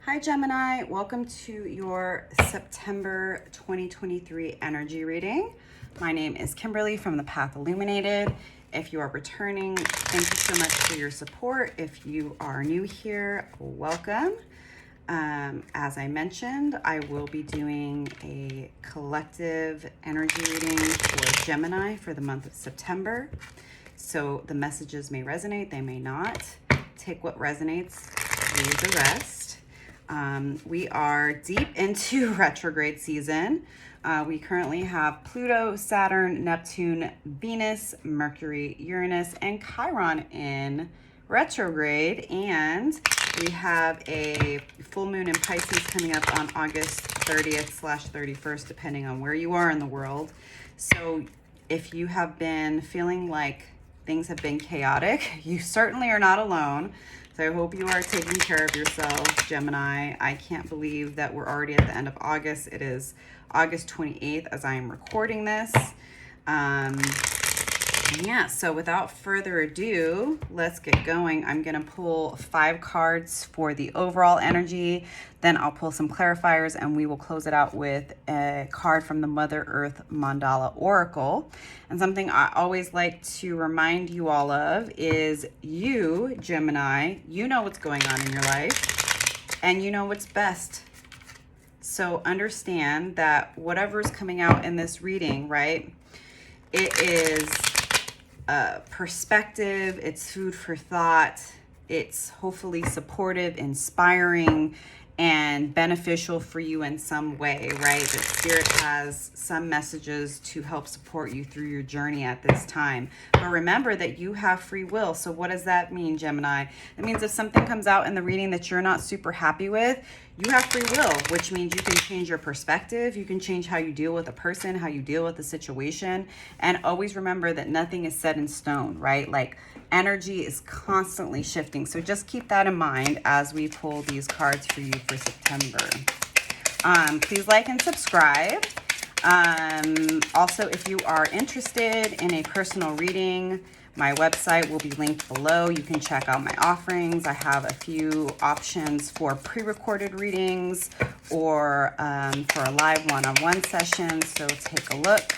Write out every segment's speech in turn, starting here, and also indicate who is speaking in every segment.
Speaker 1: Hi Gemini, welcome to your September 2023 energy reading. My name is Kimberly from the Path Illuminated. If you are returning, thank you so much for your support. If you are new here, welcome. As I mentioned, I will be doing a collective energy reading for Gemini for the month of September. So the messages may resonate, they may not. Take what resonates, leave the rest. We are deep into retrograde season. We currently have Pluto, Saturn, Neptune, Venus, Mercury, Uranus, and Chiron in retrograde. And we have a full moon in Pisces coming up on August 30th/31st, depending on where you are in the world. So if you have been feeling like things have been chaotic, you certainly are not alone. So I hope you are taking care of yourself, Gemini. I can't believe that we're already at the end of August. It is August 28th as I am recording this. Yeah, so without further ado, let's get going. I'm going to pull 5 cards for the overall energy. Then I'll pull some clarifiers and we will close it out with a card from the Mother Earth Mandala Oracle. And something I always like to remind you all of is you, Gemini, you know what's going on in your life and you know what's best. So understand that whatever's coming out in this reading, right, it is perspective, it's food for thought, it's hopefully supportive, inspiring, and beneficial for you in some way, right? That Spirit has some messages to help support you through your journey at this time. But remember that you have free will. So what does that mean, Gemini? It means if something comes out in the reading that you're not super happy with, you have free will, which means you can change your perspective. You can change how you deal with a person, how you deal with the situation. And always remember that nothing is set in stone, right? Like energy is constantly shifting. So just keep that in mind as we pull these cards for you for September. Please like and subscribe. Also, if you are interested in a personal reading, my website will be linked below. You can check out my offerings. I have a few options for pre-recorded readings or for a live one-on-one session. So take a look.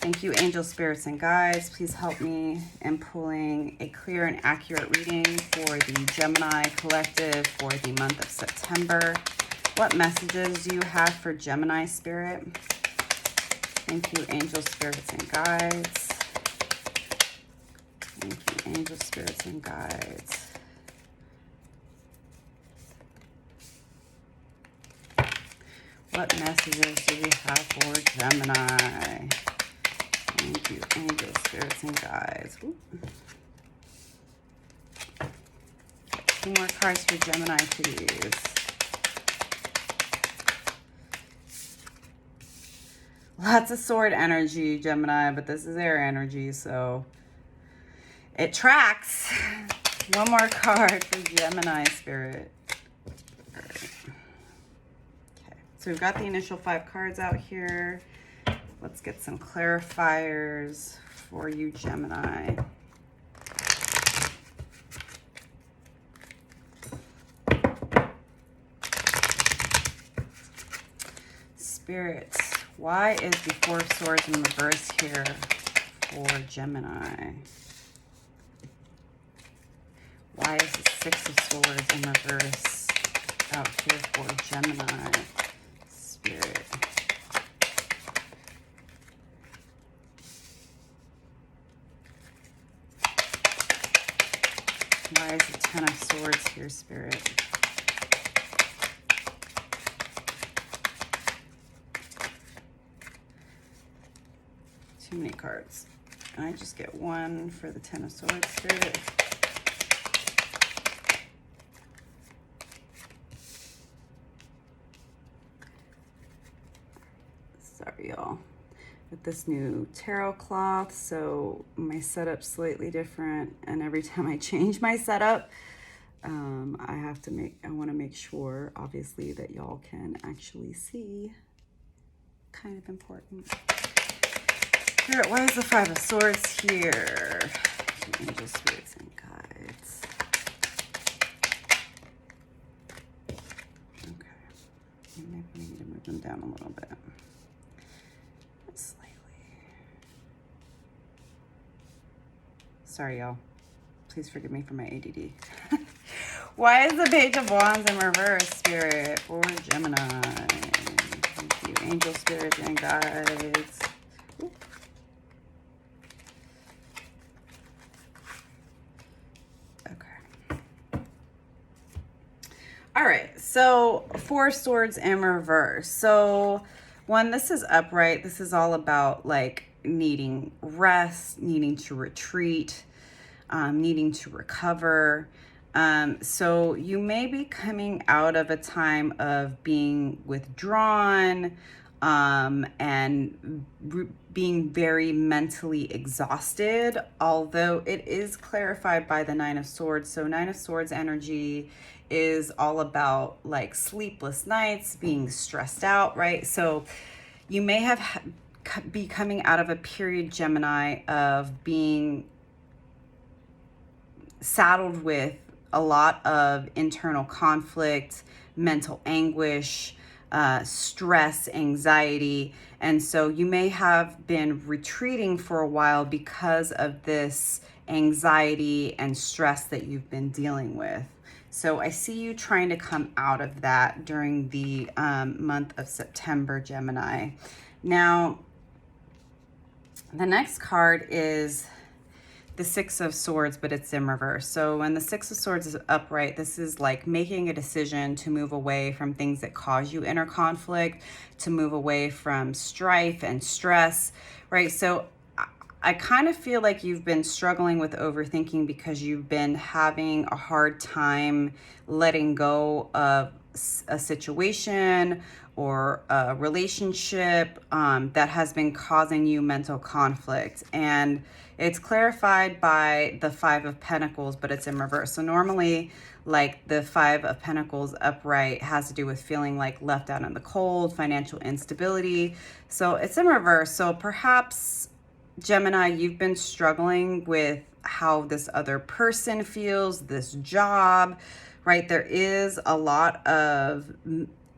Speaker 1: Thank you, angels, spirits, and guides. Please help me in pulling a clear and accurate reading for the Gemini collective for the month of September. What messages do you have for Gemini spirit? Thank you, angels, spirits, and guides. Thank you, angels, spirits, and guides. What messages do we have for Gemini? Thank you, angels, spirits, and guides. Ooh. 2 more cards for Gemini, please. Lots of sword energy, Gemini, but this is air energy, so it tracks. 1 more card for Gemini spirit. All right. Okay, so we've got the initial 5 cards out here. Let's get some clarifiers for you, Gemini. Spirit, why is the 4 of Swords in reverse here for Gemini? Why is the 6 of Swords in reverse out here for Gemini? Spirit. Why is the 10 of Swords here, Spirit? Too many cards. Can I just get 1 for the 10 of Swords, Spirit? Sorry, y'all. With this new tarot cloth, so my setup's slightly different, and every time I change my setup, I want to make sure, obviously, that y'all can actually see. Kind of important. Spirit, why is the 5 of Swords here? Angel, spirits, and guides. them down a little bit. Slightly. Sorry, y'all. Please forgive me for my ADD. Why is the Page of Wands in reverse, Spirit, for Gemini? Thank you, angel, spirit, and guides. Ooh. Okay. All right, so Four of Swords in reverse. So when this is upright, this is all about like needing rest, needing to retreat, needing to recover. So you may be coming out of a time of being withdrawn, and being very mentally exhausted, although it is clarified by the Nine of Swords. So Nine of Swords energy is all about like sleepless nights, being stressed out, right? So you may have be coming out of a period, Gemini, of being saddled with a lot of internal conflict, mental anguish, stress, anxiety. And so you may have been retreating for a while because of this anxiety and stress that you've been dealing with. So I see you trying to come out of that during the month of September, Gemini. Now, the next card is the Six of Swords, but it's in reverse. So when the Six of Swords is upright, this is like making a decision to move away from things that cause you inner conflict, to move away from strife and stress, right? So I kind of feel like you've been struggling with overthinking because you've been having a hard time letting go of a situation or a relationship that has been causing you mental conflict. And it's clarified by the Five of Pentacles, but it's in reverse. So normally, like the Five of Pentacles upright has to do with feeling like left out in the cold, financial instability. So it's in reverse. So perhaps, Gemini, you've been struggling with how this other person feels, this job, right? There is a lot of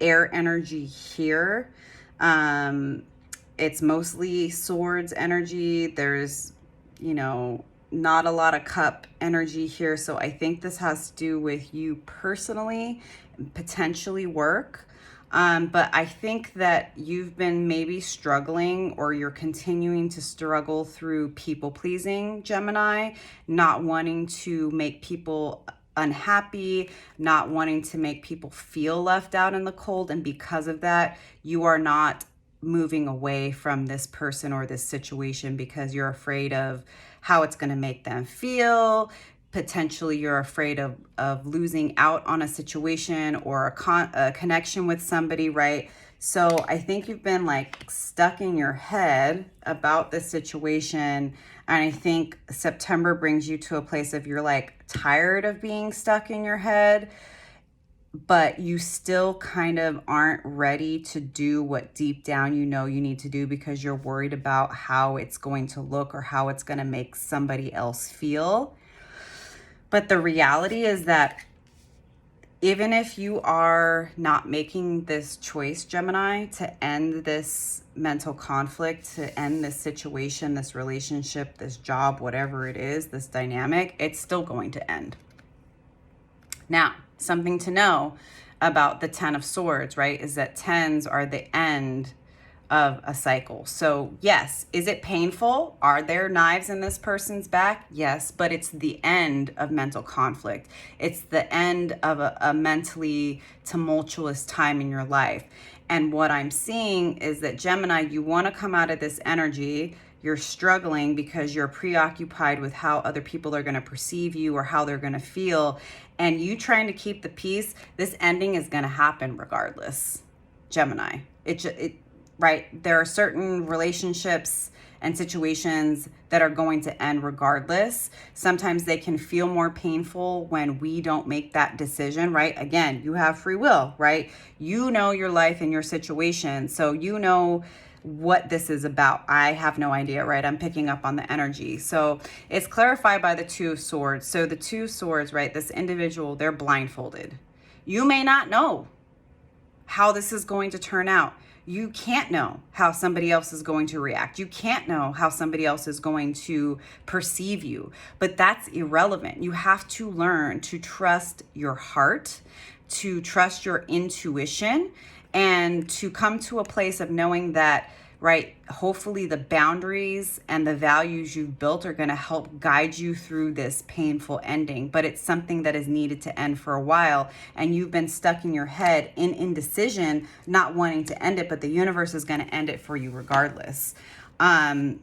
Speaker 1: air energy here. It's mostly swords energy. There's, you know, not a lot of cup energy here. So I think this has to do with you personally, potentially work. But I think that you've been maybe struggling, or you're continuing to struggle through people pleasing, Gemini, not wanting to make people unhappy, not wanting to make people feel left out in the cold. And because of that, you are not moving away from this person or this situation because you're afraid of how it's going to make them feel. Potentially you're afraid of losing out on a situation or a connection with somebody, right? So I think you've been like stuck in your head about this situation. And I think September brings you to a place of you're like tired of being stuck in your head, but you still kind of aren't ready to do what deep down you know you need to do because you're worried about how it's going to look or how it's going to make somebody else feel. But the reality is that even if you are not making this choice, Gemini, to end this mental conflict, to end this situation, this relationship, this job, whatever it is, this dynamic, it's still going to end. Now, something to know about the Ten of Swords, right, is that tens are the end of a cycle. So yes, is it painful? Are there knives in this person's back? Yes, but it's the end of mental conflict. It's the end of a mentally tumultuous time in your life. And what I'm seeing is that, Gemini, you want to come out of this energy. You're struggling because you're preoccupied with how other people are going to perceive you or how they're going to feel. And you trying to keep the peace, this ending is going to happen regardless, Gemini. Right? There are certain relationships and situations that are going to end regardless. Sometimes they can feel more painful when we don't make that decision, right? Again, you have free will, right? You know your life and your situation. So you know what this is about. I have no idea, right? I'm picking up on the energy. So it's clarified by the Two of Swords. So the Two of Swords, right? This individual, they're blindfolded. You may not know how this is going to turn out. You can't know how somebody else is going to react. You can't know how somebody else is going to perceive you, but that's irrelevant. You have to learn to trust your heart, to trust your intuition, and to come to a place of knowing that, right, hopefully the boundaries and the values you've built are going to help guide you through this painful ending. But it's something that is needed to end for a while, and you've been stuck in your head in indecision, not wanting to end it, but the universe is going to end it for you regardless. You're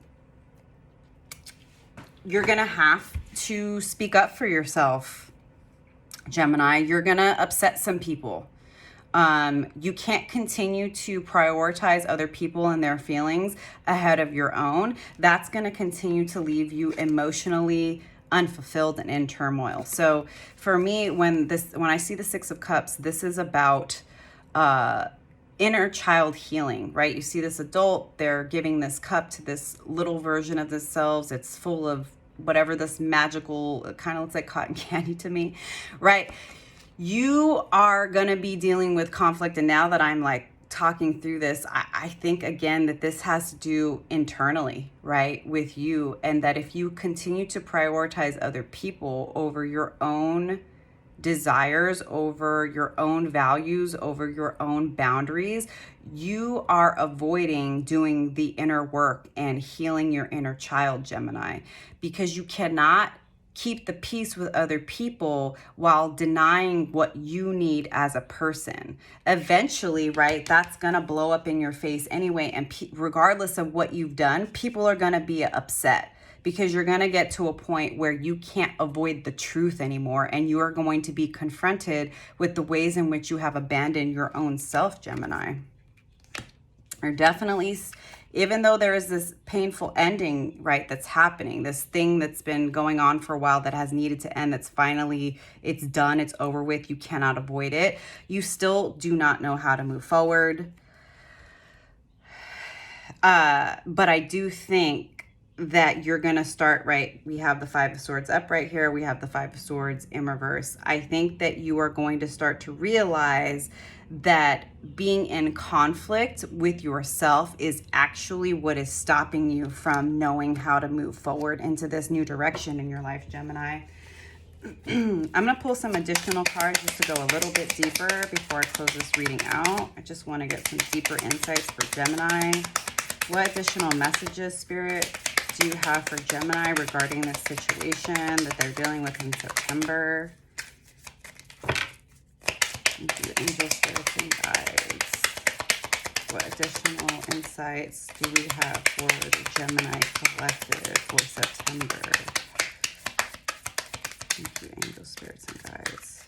Speaker 1: going to have to speak up for yourself, Gemini. You're going to upset some people. You can't continue to prioritize other people and their feelings ahead of your own. That's going to continue to leave you emotionally unfulfilled and in turmoil. So for me, when I see the Six of Cups, this is about inner child healing, right? You see this adult, they're giving this cup to this little version of themselves. It's full of whatever this magical, it kind of looks like cotton candy to me, right? You are going to be dealing with conflict. And now that I'm like talking through this, I think again that this has to do internally, right, with you. And that if you continue to prioritize other people over your own desires, over your own values, over your own boundaries, you are avoiding doing the inner work and healing your inner child, Gemini, because you cannot keep the peace with other people while denying what you need as a person. Eventually, right, that's gonna blow up in your face anyway. And regardless of what you've done, people are gonna be upset because you're gonna get to a point where you can't avoid the truth anymore, and you are going to be confronted with the ways in which you have abandoned your own self, Gemini. Or definitely, even though there is this painful ending, right, that's happening, this thing that's been going on for a while that has needed to end, that's finally, it's done, it's over with, you cannot avoid it, you still do not know how to move forward. But I do think that you're going to start, right, we have the Five of Swords up right here, we have the Five of Swords in reverse. I think that you are going to start to realize that being in conflict with yourself is actually what is stopping you from knowing how to move forward into this new direction in your life, Gemini. I'm going to pull some additional cards just to go a little bit deeper before I close this reading out. I just want to get some deeper insights for Gemini. What additional messages, Spirit, do you have for Gemini regarding this situation that they're dealing with in September? Thank you, angel spirits and guides. What additional insights do we have for the Gemini collective for September? Thank you, angel spirits and guides.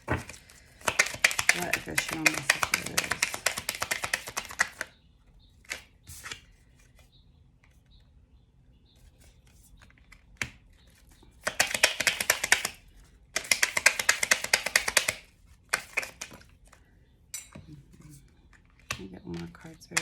Speaker 1: What additional messages? Let me get one more card, Spirit.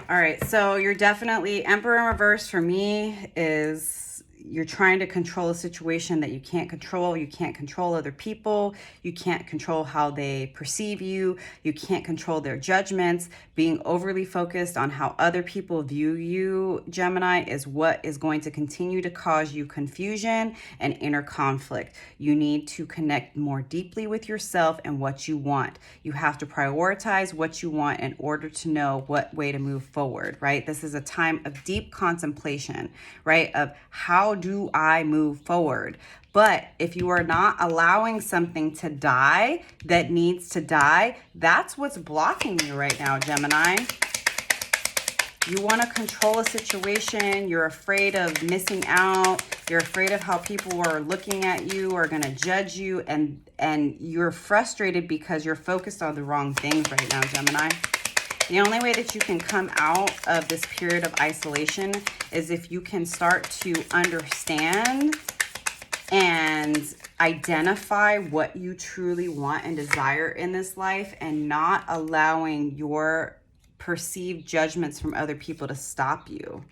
Speaker 1: All right, so you're definitely, Emperor in reverse for me is you're trying to control a situation that you can't control. You can't control other people. You can't control how they perceive you. You can't control their judgments. Being overly focused on how other people view you, Gemini, is what is going to continue to cause you confusion and inner conflict. You need to connect more deeply with yourself and what you want. You have to prioritize what you want in order to know what way to move forward, right? This is a time of deep contemplation, right? Of how do I move forward? But if you are not allowing something to die that needs to die, that's what's blocking you right now, Gemini. You want to control a situation. You're afraid of missing out. You're afraid of how people are looking at you, are going to judge you. And you're frustrated because you're focused on the wrong things right now, Gemini. The only way that you can come out of this period of isolation is if you can start to understand and identify what you truly want and desire in this life, and not allowing your perceived judgments from other people to stop you.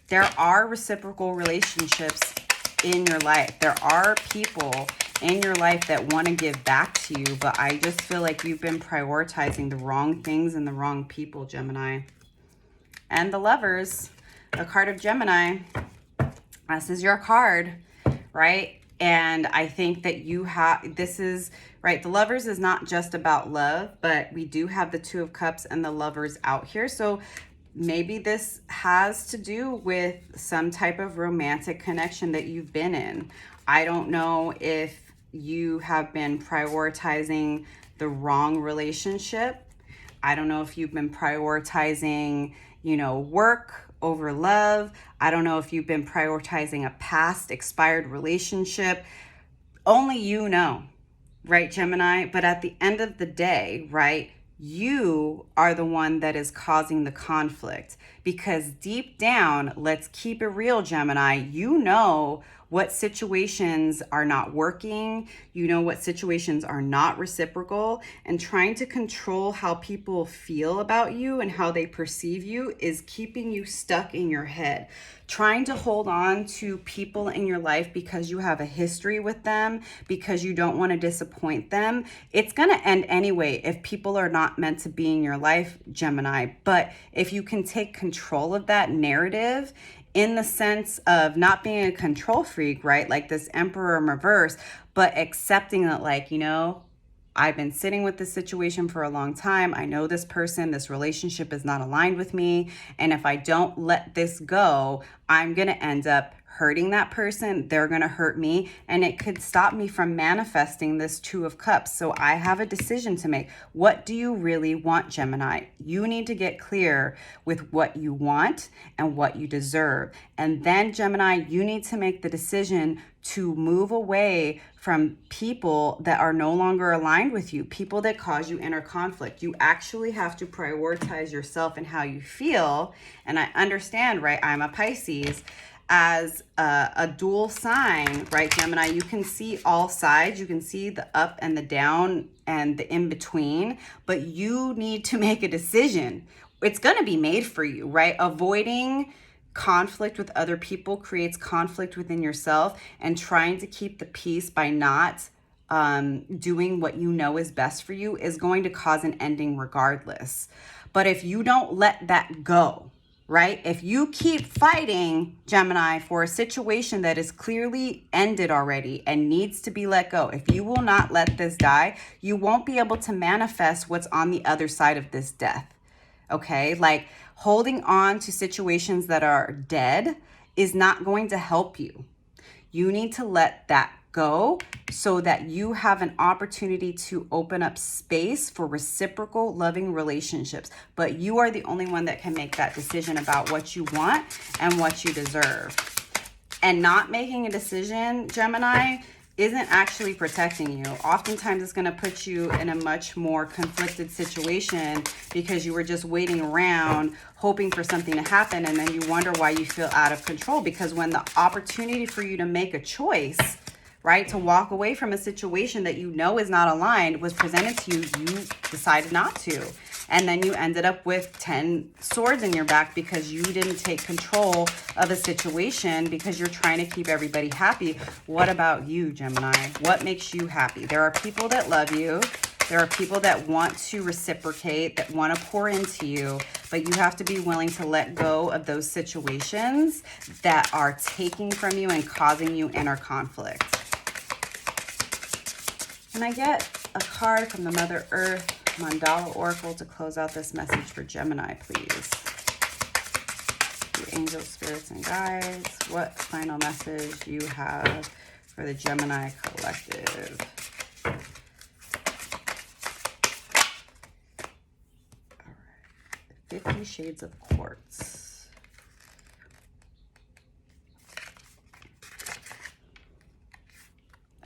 Speaker 1: There are reciprocal relationships in your life. There are people in your life that want to give back to you, but I just feel like you've been prioritizing the wrong things and the wrong people, Gemini. And the Lovers, the card of Gemini, this is your card, right? And I think that you have, this is, right, the Lovers is not just about love, but we do have the Two of Cups and the Lovers out here. So maybe this has to do with some type of romantic connection that you've been in. I don't know if you have been prioritizing the wrong relationship. I don't know if you've been prioritizing, you know, work over love. I don't know if you've been prioritizing a past expired relationship. Only you know, right, Gemini? But at the end of the day, right, you are the one that is causing the conflict, because deep down, let's keep it real, Gemini, you know what situations are not working, you know what situations are not reciprocal, and trying to control how people feel about you and how they perceive you is keeping you stuck in your head. Trying to hold on to people in your life because you have a history with them, because you don't want to disappoint them, it's going to end anyway if people are not meant to be in your life, Gemini. But if you can take control of that narrative, in the sense of not being a control freak, right? Like this Emperor in reverse, but accepting that, like, you know, I've been sitting with this situation for a long time. I know this person, this relationship is not aligned with me. And if I don't let this go, I'm going to end up hurting that person. They're going to hurt me. And it could stop me from manifesting this Two of Cups. So I have a decision to make. What do you really want, Gemini? You need to get clear with what you want and what you deserve. And then, Gemini, you need to make the decision to move away from people that are no longer aligned with you, people that cause you inner conflict. You actually have to prioritize yourself and how you feel. And I understand, right? I'm a Pisces. As a dual sign, right, Gemini, you can see all sides. You can see the up and the down and the in between, but you need to make a decision. It's going to be made for you, right? Avoiding conflict with other people creates conflict within yourself, and trying to keep the peace by not doing what you know is best for you is going to cause an ending regardless. But if you don't let that go, right? If you keep fighting, Gemini, for a situation that is clearly ended already and needs to be let go, if you will not let this die, you won't be able to manifest what's on the other side of this death. Okay? Like, holding on to situations that are dead is not going to help you. You need to let that go so that you have an opportunity to open up space for reciprocal loving relationships. But you are the only one that can make that decision about what you want and what you deserve. And not making a decision, Gemini, isn't actually protecting you. Oftentimes it's going to put you in a much more conflicted situation because you were just waiting around hoping for something to happen, and then you wonder why you feel out of control, because when the opportunity for you to make a choice, right, to walk away from a situation that you know is not aligned was presented to you, you decided not to. And then you ended up with 10 swords in your back because you didn't take control of a situation because you're trying to keep everybody happy. What about you, Gemini? What makes you happy? There are people that love you. There are people that want to reciprocate, that want to pour into you, but you have to be willing to let go of those situations that are taking from you and causing you inner conflict. Can I get a card from the Mother Earth Mandala Oracle to close out this message for Gemini, please? The angels, spirits, and guides, what final message you have for the Gemini collective? All right. 50 Shades of Quartz.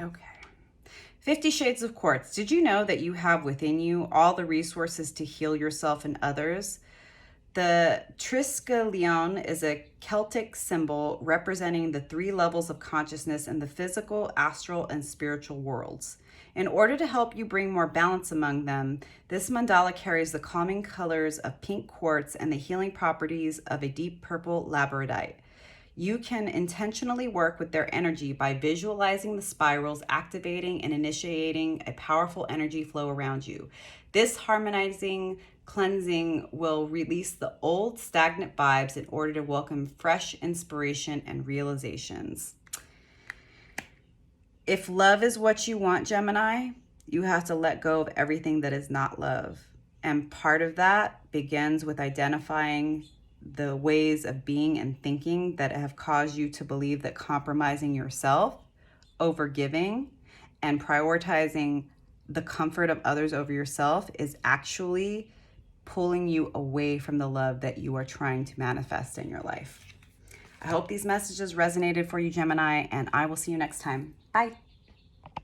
Speaker 1: Okay. 50 Shades of Quartz. Did you know that you have within you all the resources to heal yourself and others? The Triskelion is a Celtic symbol representing the 3 levels of consciousness in the physical, astral, and spiritual worlds. In order to help you bring more balance among them, this mandala carries the calming colors of pink quartz and the healing properties of a deep purple labradorite. You can intentionally work with their energy by visualizing the spirals activating and initiating a powerful energy flow around you. This harmonizing cleansing will release the old stagnant vibes in order to welcome fresh inspiration and realizations. If love is what you want, Gemini, you have to let go of everything that is not love. And part of that begins with identifying the ways of being and thinking that have caused you to believe that compromising yourself, over giving, and prioritizing the comfort of others over yourself is actually pulling you away from the love that you are trying to manifest in your life. I hope these messages resonated for you, Gemini, and I will see you next time. Bye.